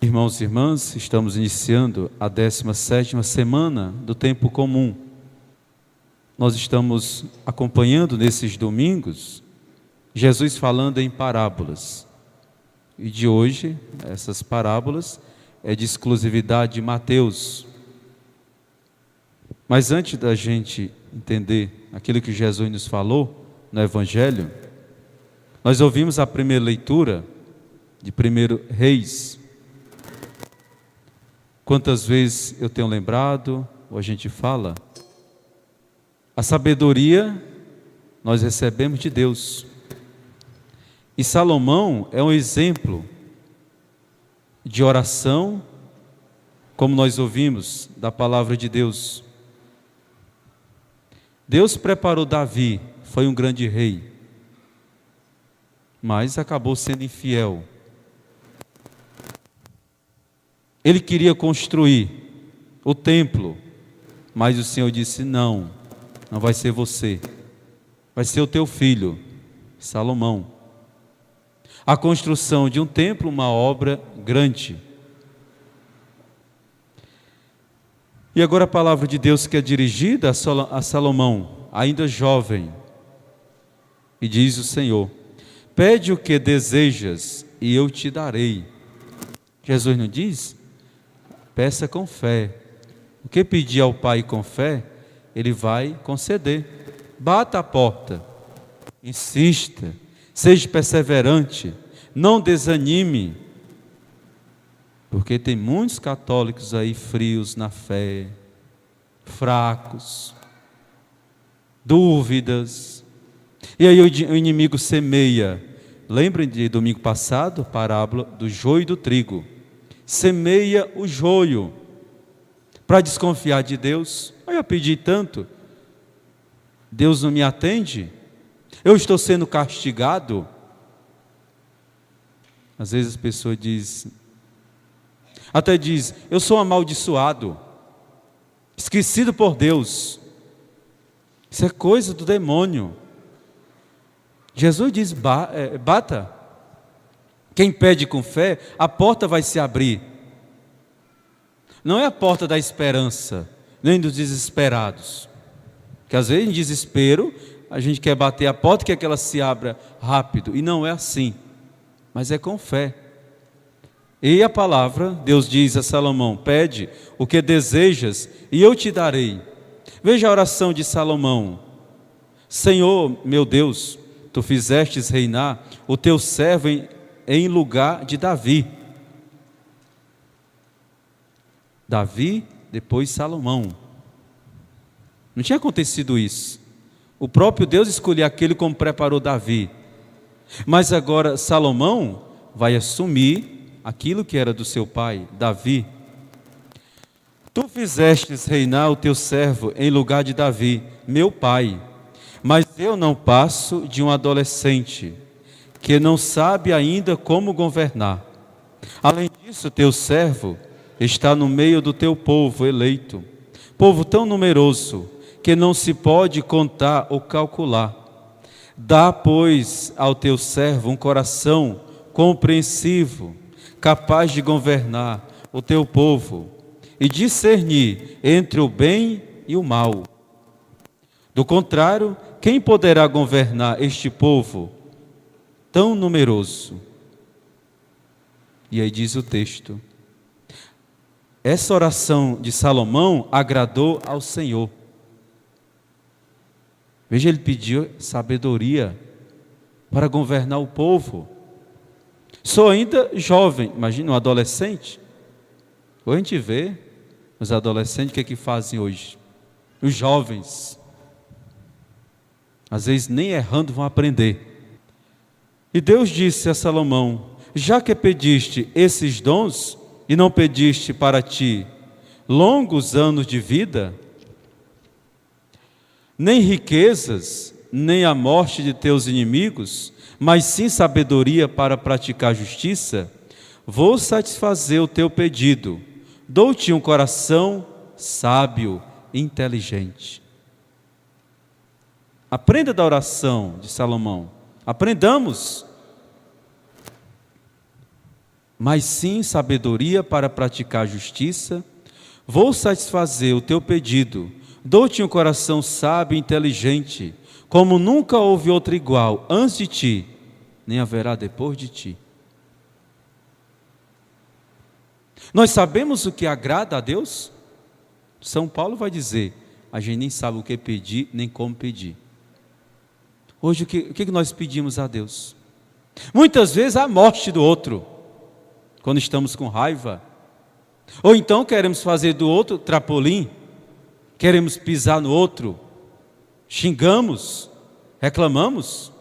Irmãos e irmãs, estamos iniciando a 17ª semana do tempo comum. Nós estamos acompanhando nesses domingos Jesus falando em parábolas. E de hoje, essas parábolas é de exclusividade de Mateus. Mas antes da gente entender aquilo que Jesus nos falou no Evangelho, nós ouvimos a primeira leitura de 1 Reis. Quantas vezes eu tenho lembrado, ou a gente fala, a sabedoria nós recebemos de Deus. E Salomão é um exemplo de oração, como nós ouvimos da palavra de Deus. Deus preparou Davi, foi um grande rei, mas acabou sendo infiel. Ele queria construir o templo, mas o Senhor disse: não vai ser você, vai ser o teu filho, Salomão. A construção de um templo, uma obra grande. E agora a palavra de Deus que é dirigida a Salomão, ainda jovem. E diz o Senhor: pede o que desejas e eu te darei. Jesus não diz? Peça com fé. O que pedir ao Pai com fé, Ele vai conceder. Bata a porta, insista, seja perseverante, não desanime, porque tem muitos católicos aí frios na fé, fracos, dúvidas, e aí o inimigo semeia. Lembrem de domingo passado, parábola do joio e do trigo. Semeia o joio para desconfiar de Deus. Eu pedi tanto, Deus não me atende, eu estou sendo castigado. Às vezes as pessoas até diz, eu sou amaldiçoado, esquecido por Deus. Isso é coisa do demônio. Jesus diz: bata. Quem pede com fé, a porta vai se abrir. Não é a porta da esperança, nem dos desesperados. Que às vezes em desespero, a gente quer bater a porta, quer que ela se abra rápido. E não é assim, mas é com fé. E a palavra, Deus diz a Salomão: pede o que desejas e eu te darei. Veja a oração de Salomão: Senhor meu Deus, tu fizestes reinar o teu servo em lugar de Davi. Davi, depois Salomão. Não tinha acontecido isso. O próprio Deus escolheu aquele como preparou Davi. Mas agora Salomão vai assumir aquilo que era do seu pai, Davi. Tu fizestes reinar o teu servo em lugar de Davi, meu pai. Mas eu não passo de um adolescente, que não sabe ainda como governar. Além disso, teu servo está no meio do teu povo eleito, povo tão numeroso, que não se pode contar ou calcular. Dá, pois, ao teu servo um coração compreensivo, capaz de governar o teu povo e discernir entre o bem e o mal. Do contrário, quem poderá governar este povo tão numeroso? E aí diz o texto: essa oração de Salomão agradou ao Senhor. Veja, ele pediu sabedoria para governar o povo. Sou ainda jovem, imagina um adolescente. Hoje a gente vê os adolescentes, o que fazem hoje? Os jovens, às vezes nem errando vão aprender. E Deus disse a Salomão: já que pediste esses dons e não pediste para ti longos anos de vida, nem riquezas, nem a morte de teus inimigos, mas sim sabedoria para praticar justiça, vou satisfazer o teu pedido. Dou-te um coração sábio e inteligente. Aprenda da oração de Salomão. Aprendamos. mas sim sabedoria para praticar a justiça. Vou satisfazer o teu pedido. Dou-te um coração sábio e inteligente, como nunca houve outro igual antes de ti, nem haverá depois de ti. Nós sabemos o que agrada a Deus? São Paulo vai dizer, a gente nem sabe o que pedir, nem como pedir. Hoje o que nós pedimos a Deus? Muitas vezes a morte do outro, quando estamos com raiva. Ou então queremos fazer do outro trapolim, queremos pisar no outro, xingamos, reclamamos.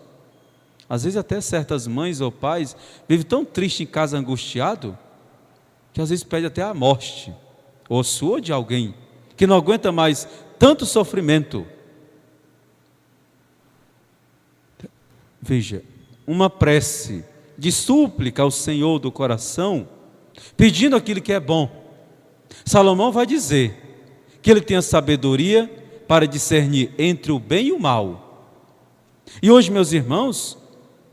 Às vezes até certas mães ou pais vivem tão triste em casa, angustiado, que às vezes pede até a morte, ou sua ou de alguém, que não aguenta mais tanto sofrimento. Veja, uma prece de súplica ao Senhor do coração, pedindo aquilo que é bom. Salomão vai dizer que ele tem a sabedoria para discernir entre o bem e o mal. E hoje, meus irmãos,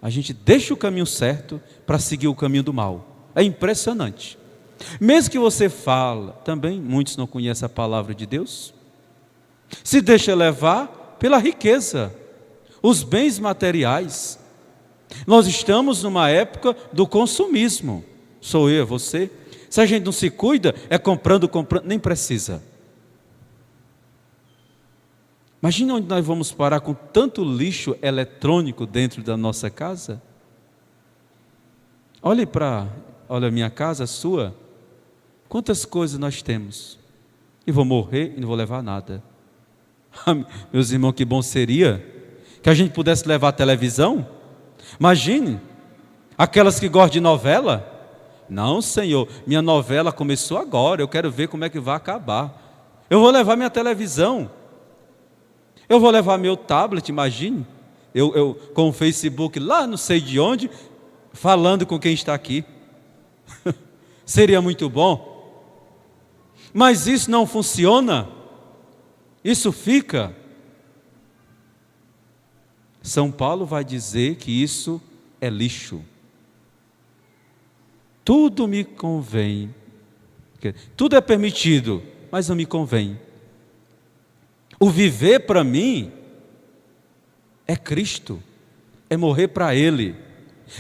a gente deixa o caminho certo para seguir o caminho do mal. É impressionante. Mesmo que você fala, também muitos não conhecem a palavra de Deus, se deixa levar pela riqueza, os bens materiais. Nós estamos numa época do consumismo. Sou eu, você. Se a gente não se cuida, é comprando, nem precisa. Imagina onde nós vamos parar com tanto lixo eletrônico dentro da nossa casa. Olha a minha casa, a sua. Quantas coisas nós temos. E vou morrer e não vou levar nada. Meus irmãos, que bom seria que a gente pudesse levar a televisão. Imagine, aquelas que gostam de novela. Não, Senhor, minha novela começou agora, eu quero ver como é que vai acabar. Eu vou levar minha televisão. Eu vou levar meu tablet, imagine. Eu com o Facebook lá não sei de onde, falando com quem está aqui. Seria muito bom. Mas isso não funciona. Isso fica. São Paulo vai dizer que isso é lixo. Tudo me convém. Tudo é permitido, mas não me convém. O viver para mim é Cristo, é morrer para Ele,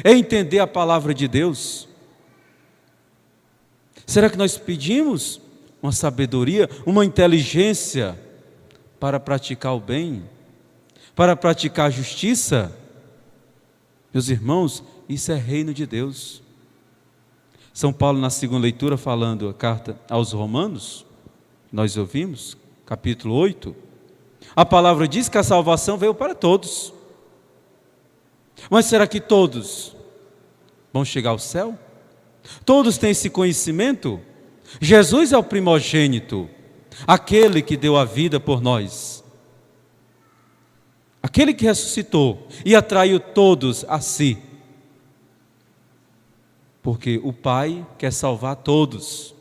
é entender a palavra de Deus. Será que nós pedimos uma sabedoria, uma inteligência para praticar o bem, para praticar a justiça? Meus irmãos, isso é reino de Deus. São Paulo, na segunda leitura, falando a carta aos Romanos, nós ouvimos, capítulo 8, a palavra diz que a salvação veio para todos. Mas será que todos vão chegar ao céu? Todos têm esse conhecimento? Jesus é o primogênito, aquele que deu a vida por nós, aquele que ressuscitou e atraiu todos a si. Porque o Pai quer salvar todos.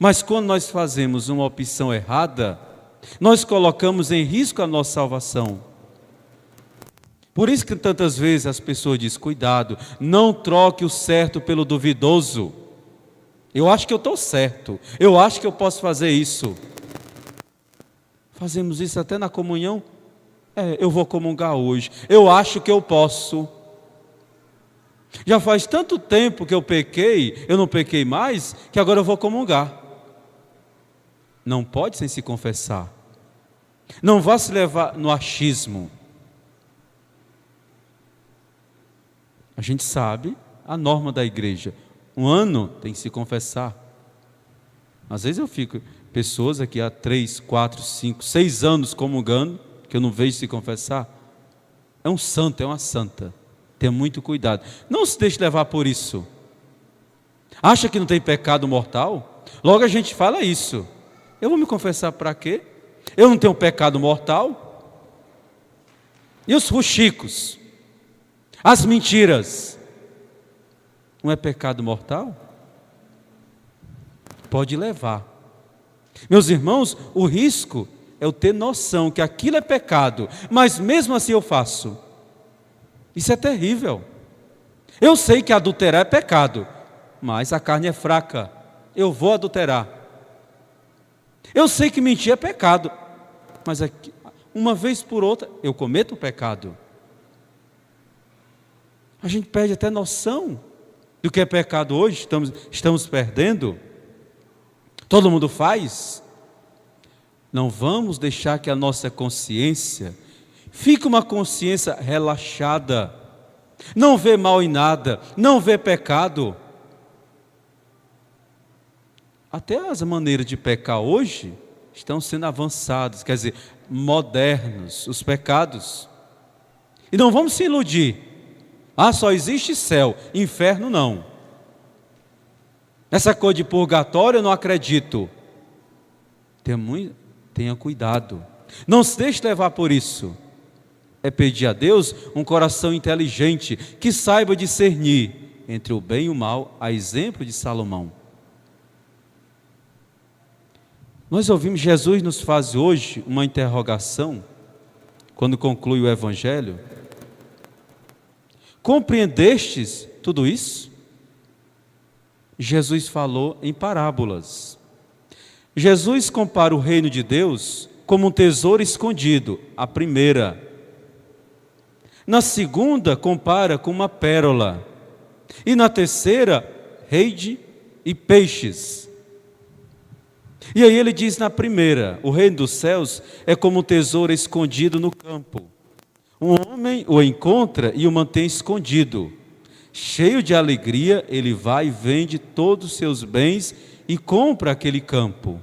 Mas quando nós fazemos uma opção errada, nós colocamos em risco a nossa salvação. Por isso que tantas vezes as pessoas dizem, cuidado, não troque o certo pelo duvidoso. Eu acho que eu estou certo, eu acho que eu posso fazer isso. Fazemos isso até na comunhão. Eu vou comungar hoje, eu acho que eu posso. Já faz tanto tempo que eu pequei, eu não pequei mais, que agora eu vou comungar. Não pode sem se confessar. Não vá se levar no achismo. A gente sabe a norma da igreja. Um ano tem que se confessar. Às vezes eu fico, pessoas aqui há 3, 4, 5, 6 anos comungando, que eu não vejo se confessar. É um santo, é uma santa. Tenha muito cuidado. Não se deixe levar por isso. Acha que não tem pecado mortal? Logo a gente fala isso. Eu vou me confessar para quê? Eu não tenho pecado mortal? E os fuxicos? As mentiras? Não é pecado mortal? Pode levar. Meus irmãos, o risco é eu ter noção que aquilo é pecado, mas mesmo assim eu faço. Isso é terrível. Eu sei que adulterar é pecado, mas a carne é fraca, eu vou adulterar. Eu sei que mentir é pecado, mas aqui, uma vez por outra eu cometo o pecado. A gente perde até noção do que é pecado hoje, estamos perdendo. Todo mundo faz. Não vamos deixar que a nossa consciência fique uma consciência relaxada, não vê mal em nada, não vê pecado. Até as maneiras de pecar hoje estão sendo avançadas, quer dizer, modernos, os pecados. E não vamos se iludir. Só existe céu, inferno não. Essa coisa de purgatório eu não acredito. Tenha cuidado. Não se deixe levar por isso. É pedir a Deus um coração inteligente, que saiba discernir entre o bem e o mal, a exemplo de Salomão. Nós ouvimos, Jesus nos faz hoje uma interrogação, quando conclui o Evangelho. Compreendestes tudo isso? Jesus falou em parábolas. Jesus compara o reino de Deus como um tesouro escondido, a primeira. Na segunda, compara com uma pérola. E na terceira, rede e peixes. E aí ele diz na primeira: o reino dos céus é como um tesouro escondido no campo. Um homem o encontra e o mantém escondido. Cheio de alegria, ele vai e vende todos os seus bens e compra aquele campo.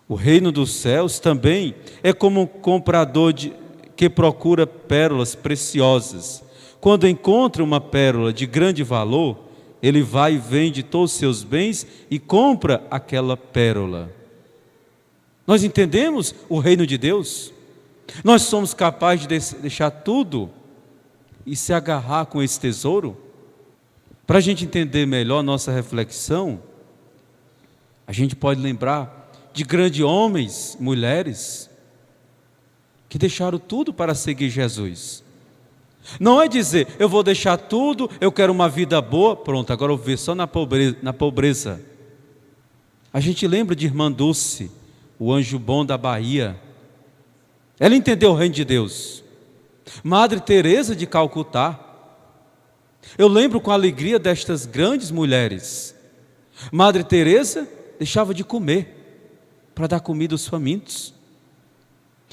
O reino dos céus também é como um comprador que procura pérolas preciosas. Quando encontra uma pérola de grande valor, ele vai e vende todos os seus bens e compra aquela pérola. Nós entendemos o reino de Deus? Nós somos capazes de deixar tudo e se agarrar com esse tesouro? Para a gente entender melhor a nossa reflexão, a gente pode lembrar de grandes homens, mulheres, que deixaram tudo para seguir Jesus. Não é dizer, eu vou deixar tudo, eu quero uma vida boa, pronto, agora eu vou viver só na pobreza. A gente lembra de Irmã Dulce, o anjo bom da Bahia. Ela entendeu o reino de Deus. Madre Teresa de Calcutá. Eu lembro com alegria destas grandes mulheres. Madre Teresa deixava de comer para dar comida aos famintos.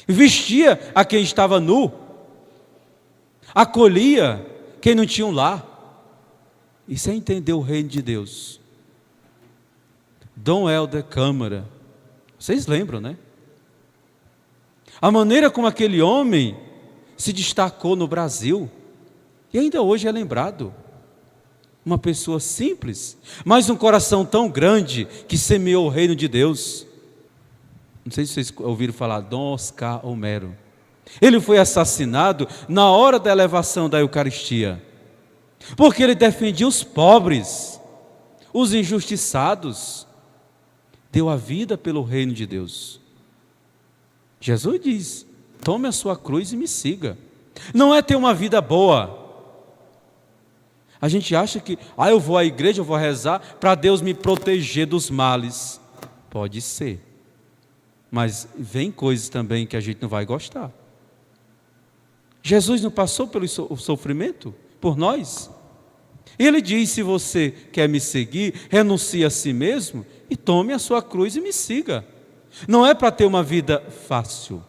Vestia a quem estava nu. Acolhia quem não tinha um lar. Isso é entender o reino de Deus. Dom Helder Câmara. Vocês lembram, né? A maneira como aquele homem se destacou no Brasil, e ainda hoje é lembrado. Uma pessoa simples, mas um coração tão grande que semeou o reino de Deus. Não sei se vocês ouviram falar, Dom Oscar Homero. Ele foi assassinado na hora da elevação da Eucaristia, porque ele defendia os pobres, os injustiçados, deu a vida pelo reino de Deus. Jesus diz, tome a sua cruz e me siga. Não é ter uma vida boa. A gente acha que, eu vou à igreja, eu vou rezar para Deus me proteger dos males. Pode ser. Mas vem coisas também que a gente não vai gostar. Jesus não passou pelo sofrimento por nós? Ele diz, se você quer me seguir, renuncie a si mesmo e tome a sua cruz e me siga. Não é para ter uma vida fácil.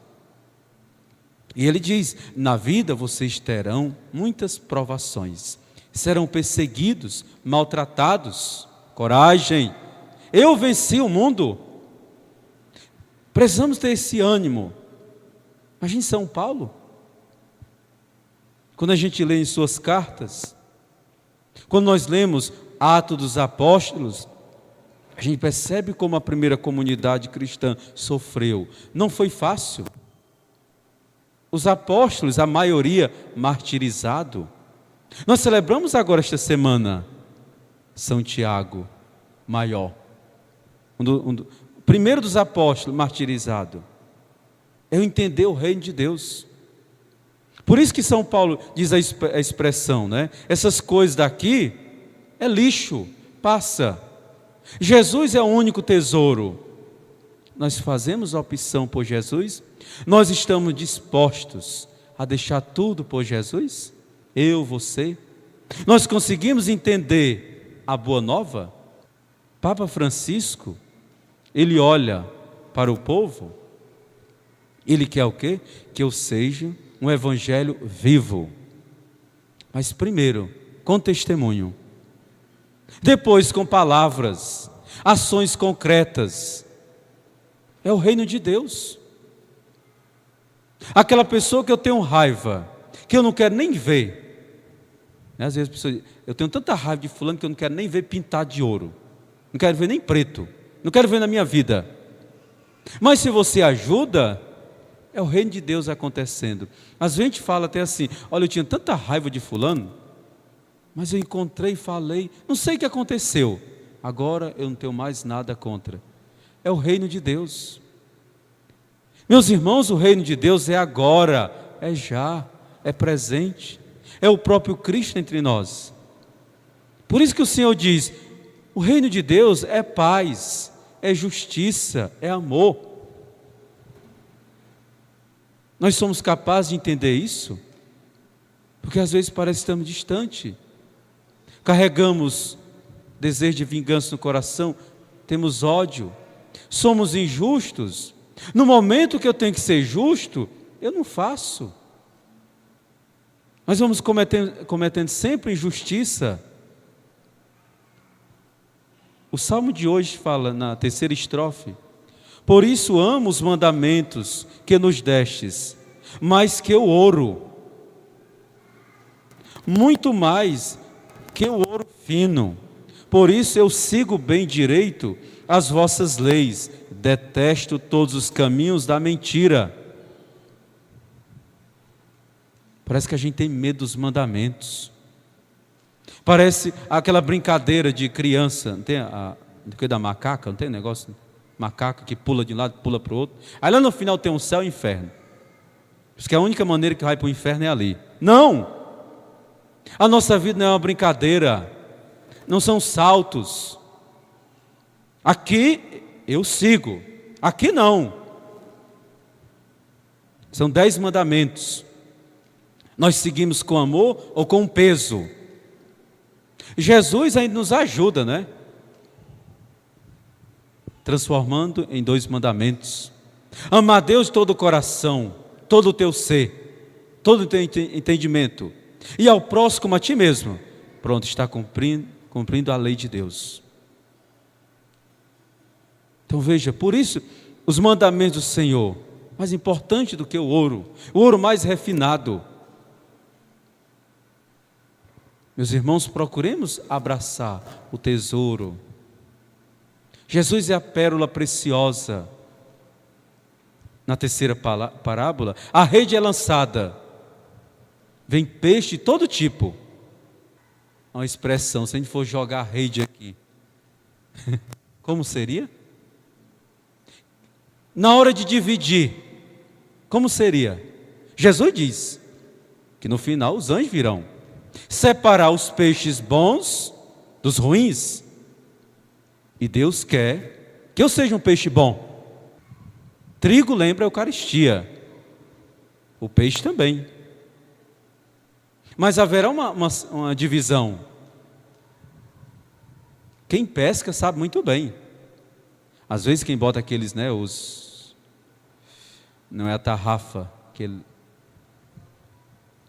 E ele diz, na vida vocês terão muitas provações. Serão perseguidos, maltratados. Coragem, eu venci o mundo. Precisamos ter esse ânimo. Imagine São Paulo. Quando a gente lê em suas cartas, quando nós lemos Atos dos Apóstolos, a gente percebe como a primeira comunidade cristã sofreu. Não foi fácil. Os apóstolos, a maioria martirizado. Nós celebramos agora esta semana São Tiago Maior, o primeiro dos apóstolos martirizado. É entender o reino de Deus. Por isso que São Paulo diz a expressão, né? Essas coisas daqui é lixo, passa. Jesus é o único tesouro. Nós fazemos a opção por Jesus? Nós estamos dispostos a deixar tudo por Jesus? Eu, você? Nós conseguimos entender a boa nova? Papa Francisco, ele olha para o povo, ele quer o quê? Que eu seja um evangelho vivo. Mas primeiro, com testemunho. Depois com palavras, ações concretas. É o reino de Deus. Aquela pessoa que eu tenho raiva, que eu não quero nem ver. Às vezes as pessoas dizem, eu tenho tanta raiva de fulano que eu não quero nem ver pintado de ouro. Não quero ver nem preto. Não quero ver na minha vida. Mas se você ajuda, é o reino de Deus acontecendo. Às vezes a gente fala até assim, olha, eu tinha tanta raiva de fulano, mas eu encontrei e falei, não sei o que aconteceu. Agora eu não tenho mais nada contra. É o reino de Deus. Meus irmãos, o reino de Deus é agora, é já, é presente. É o próprio Cristo entre nós. Por isso que o Senhor diz, o reino de Deus é paz, é justiça, é amor. Nós somos capazes de entender isso? Porque às vezes parece que estamos distantes. Carregamos desejo de vingança no coração, temos ódio, somos injustos. No momento que eu tenho que ser justo, eu não faço. Nós vamos cometendo sempre injustiça. O salmo de hoje fala na terceira estrofe: por isso amo os mandamentos que nos destes, mais que o ouro, muito mais que o ouro fino. Por isso eu sigo bem direito as vossas leis, detesto todos os caminhos da mentira. Parece que a gente tem medo dos mandamentos. Parece aquela brincadeira de criança, não tem da macaca, não tem negócio? Macaco que pula de um lado, pula para o outro. Aí lá no final tem um céu e um inferno. Diz que a única maneira que vai para o inferno é ali. Não! A nossa vida não é uma brincadeira. Não são saltos. Aqui eu sigo. Aqui não. São 10 mandamentos. Nós seguimos com amor ou com peso? Jesus ainda nos ajuda, né? Transformando em 2 mandamentos. Ama a Deus de todo o coração, todo o teu ser, todo o teu entendimento. E ao próximo como a ti mesmo. Pronto, está cumprindo a lei de Deus. Então veja, por isso, os mandamentos do Senhor, mais importante do que o ouro mais refinado. Meus irmãos, procuremos abraçar o tesouro. Jesus é a pérola preciosa. Na terceira parábola, a rede é lançada. Vem peixe de todo tipo. Uma expressão, se a gente for jogar a rede aqui, como seria? Na hora de dividir, como seria? Jesus diz que no final os anjos virão separar os peixes bons dos ruins. E Deus quer que eu seja um peixe bom. Trigo lembra a Eucaristia, o peixe também. Mas haverá uma divisão. Quem pesca sabe muito bem. Às vezes quem bota aqueles, né, não é a tarrafa, aquele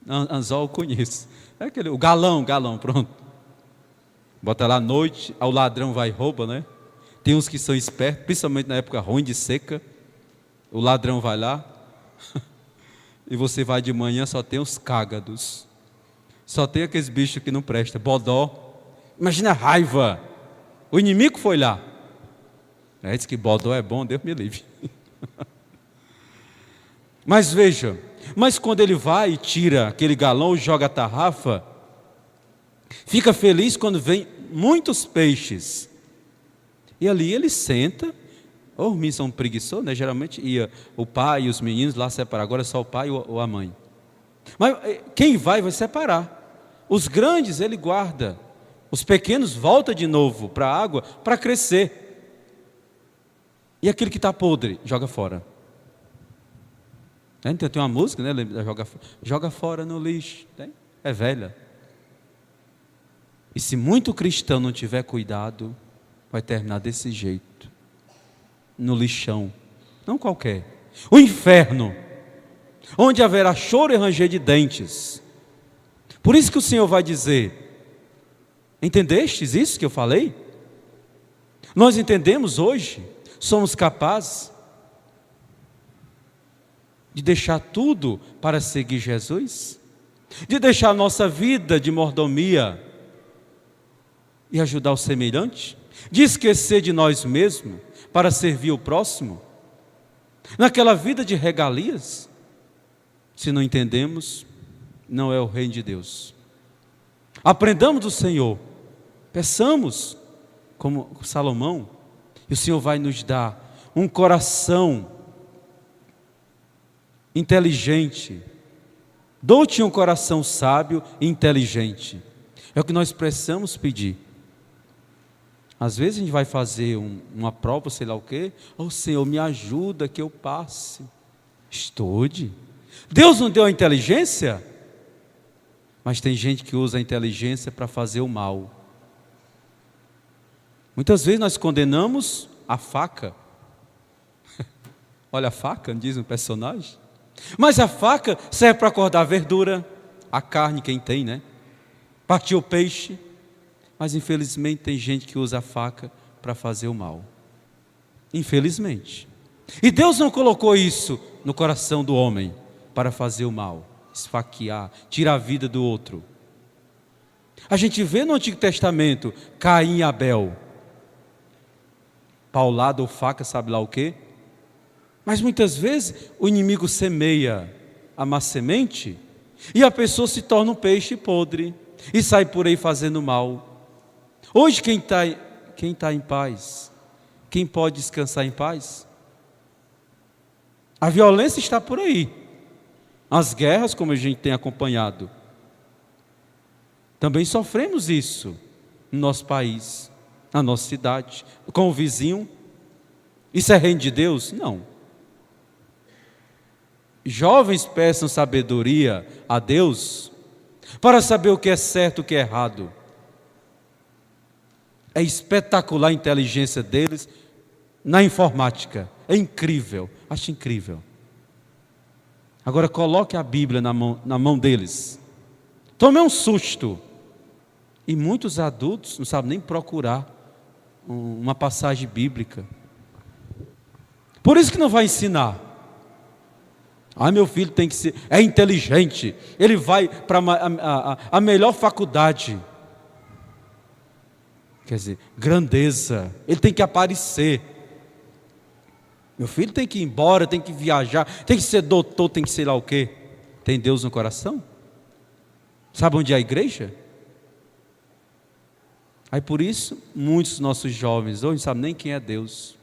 anzol eu conheço. É o galão, pronto. Bota lá à noite, ao ladrão vai e rouba, né? Tem uns que são espertos, principalmente na época ruim de seca. O ladrão vai lá e você vai de manhã, só tem os cágados. Só tem aqueles bichos que não prestam, bodó. Imagina a raiva. O inimigo foi lá. Diz que bodó é bom, Deus me livre. Mas veja, quando ele vai e tira aquele galão e joga a tarrafa, fica feliz quando vem muitos peixes. E ali ele senta. Os meninos são preguiçosos, né? Geralmente ia o pai e os meninos lá separar. Agora é só o pai ou a mãe. Mas quem vai separar. Os grandes ele guarda, os pequenos volta de novo para a água para crescer. E aquele que está podre, joga fora. Tem uma música, né? Joga fora no lixo. É velha. E se muito cristão não tiver cuidado, vai terminar desse jeito, no lixão, não qualquer, o inferno, onde haverá choro e ranger de dentes. Por isso que o Senhor vai dizer: entendestes isso que eu falei? Nós entendemos hoje, somos capazes de deixar tudo para seguir Jesus, de deixar a nossa vida de mordomia e ajudar o semelhante, de esquecer de nós mesmos para servir o próximo, naquela vida de regalias. Se não entendemos, não é o reino de Deus. Aprendamos do Senhor, peçamos como Salomão, e o Senhor vai nos dar um coração inteligente. Dou-te um coração sábio e inteligente. É o que nós precisamos pedir. Às vezes a gente vai fazer uma prova, sei lá o quê. Senhor, me ajuda que eu passe. Estude. Deus não deu a inteligência? Mas tem gente que usa a inteligência para fazer o mal. Muitas vezes nós condenamos a faca. Olha a faca, diz um personagem. Mas a faca serve para cortar a verdura, a carne, quem tem, né? Partir o peixe. Mas infelizmente tem gente que usa a faca para fazer o mal. Infelizmente. E Deus não colocou isso no coração do homem para fazer o mal, esfaquear, tirar a vida do outro. A gente vê no Antigo Testamento Caim e Abel, paulada ou faca, sabe lá o quê? Mas muitas vezes o inimigo semeia a má semente e a pessoa se torna um peixe podre e sai por aí fazendo mal. Hoje quem está em paz? Quem pode descansar em paz? A violência está por aí. As guerras, como a gente tem acompanhado. Também sofremos isso no nosso país, na nossa cidade, com o vizinho. Isso é reino de Deus? Não. Jovens peçam sabedoria a Deus para saber o que é certo e o que é errado. É espetacular a inteligência deles na informática. É incrível, acho incrível. Agora coloque a Bíblia na mão deles. Tomei um susto. E muitos adultos não sabem nem procurar uma passagem bíblica. Por isso que não vai ensinar. Meu filho tem que ser, é inteligente, ele vai para a melhor faculdade. Quer dizer, grandeza, ele tem que aparecer. Meu filho tem que ir embora, tem que viajar, tem que ser doutor, tem que ser lá o quê? Tem Deus no coração? Sabe onde é a igreja? Aí por isso, muitos nossos jovens hoje não sabem nem quem é Deus.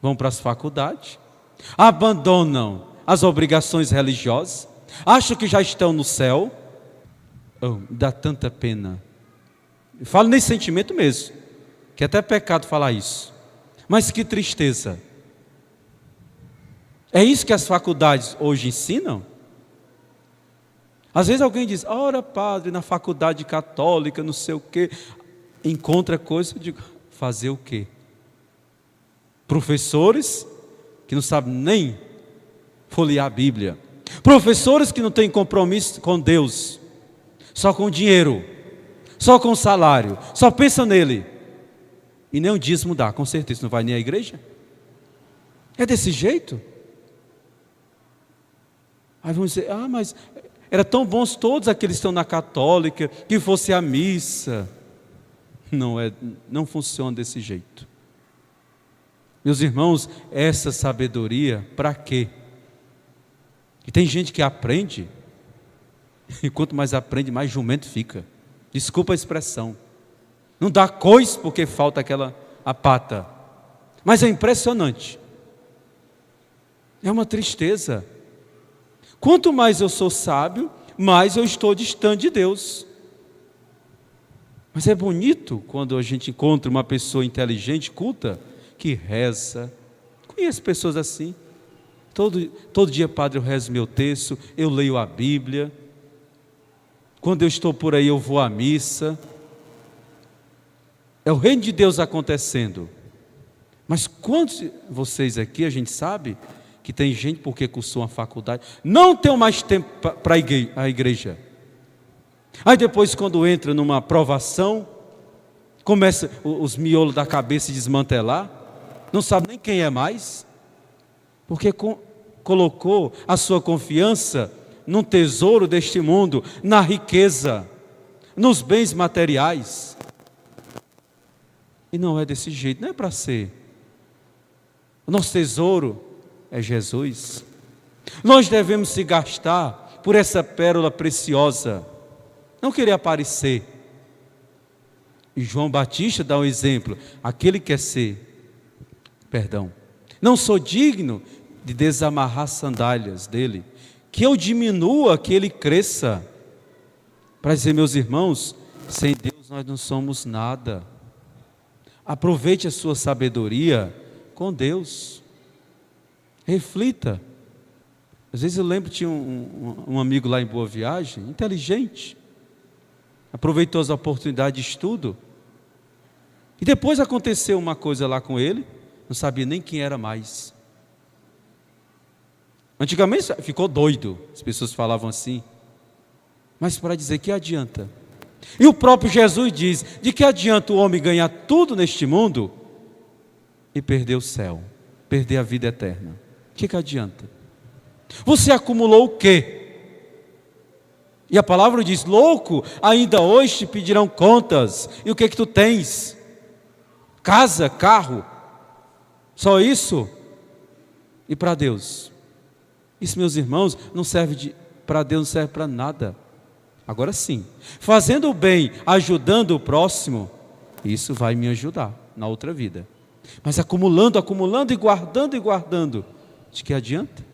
Vão para as faculdades, abandonam as obrigações religiosas, acham que já estão no céu. Dá tanta pena. Eu falo nesse sentimento mesmo, que é até pecado falar isso. Mas que tristeza. É isso que as faculdades hoje ensinam? Às vezes alguém diz: ora padre, na faculdade católica, não sei o quê. Encontra coisa, eu digo: fazer o quê? Professores que não sabem nem folhear a Bíblia. Professores que não têm compromisso com Deus. Só com dinheiro. Só com salário. Só pensam nele. E nem um dízimo dá, com certeza. Não vai nem à igreja? É desse jeito? Aí vão dizer: mas era tão bons todos aqueles que estão na católica, que fosse a missa. Não funciona desse jeito. Meus irmãos, essa sabedoria, para quê? E tem gente que aprende, e quanto mais aprende, mais jumento fica. Desculpa a expressão. Não dá coice porque falta a pata. Mas é impressionante. É uma tristeza. Quanto mais eu sou sábio, mais eu estou distante de Deus. Mas é bonito quando a gente encontra uma pessoa inteligente, culta, que reza. Conheço pessoas assim. Todo dia, padre, eu rezo meu texto, eu leio a Bíblia. Quando eu estou por aí, eu vou à missa. É o reino de Deus acontecendo. Mas quantos de vocês aqui, a gente sabe que tem gente porque cursou uma faculdade, não tem mais tempo para a igreja. Aí depois, quando entra numa provação, começa os miolos da cabeça a desmantelar, não sabe nem quem é mais, porque colocou a sua confiança num tesouro deste mundo, na riqueza, nos bens materiais. E não é desse jeito, não é para ser. O nosso tesouro é Jesus. Nós devemos se gastar por essa pérola preciosa, não querer aparecer. E João Batista dá um exemplo: aquele que quer ser, não sou digno de desamarrar as sandálias dele, que eu diminua, que ele cresça. Para dizer, meus irmãos, sem Deus nós não somos nada. Aproveite a sua sabedoria com Deus. Reflita. Às vezes eu lembro, tinha um amigo lá em Boa Viagem, inteligente, aproveitou as oportunidades de estudo, e depois aconteceu uma coisa lá com ele, não sabia nem quem era mais. Antigamente ficou doido, as pessoas falavam assim, mas para dizer que adianta? E o próprio Jesus diz: de que adianta o homem ganhar tudo neste mundo e perder o céu, perder a vida eterna? O que adianta? Você acumulou o quê? E a palavra diz: louco, ainda hoje te pedirão contas. E o que tu tens? Casa, carro, só isso? E para Deus? Isso, meus irmãos, não serve para Deus, não serve para nada. Agora sim, fazendo o bem, ajudando o próximo, isso vai me ajudar na outra vida. Mas acumulando e guardando, de que adianta?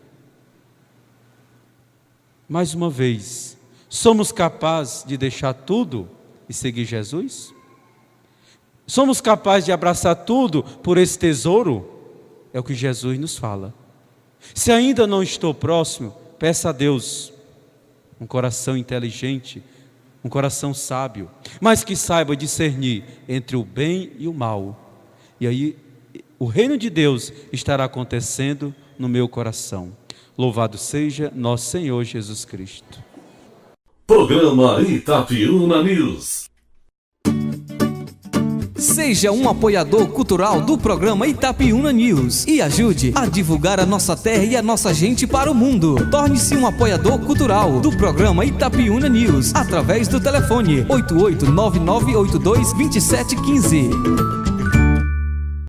Mais uma vez, somos capazes de deixar tudo e seguir Jesus? Somos capazes de abraçar tudo por esse tesouro? É o que Jesus nos fala. Se ainda não estou próximo, peça a Deus um coração inteligente, um coração sábio, mas que saiba discernir entre o bem e o mal. E aí o reino de Deus estará acontecendo no meu coração. Louvado seja nosso Senhor Jesus Cristo. Programa Itapiúna News. Seja um apoiador cultural do programa Itapiúna News e ajude a divulgar a nossa terra e a nossa gente para o mundo. Torne-se um apoiador cultural do programa Itapiúna News através do telefone 8899822715.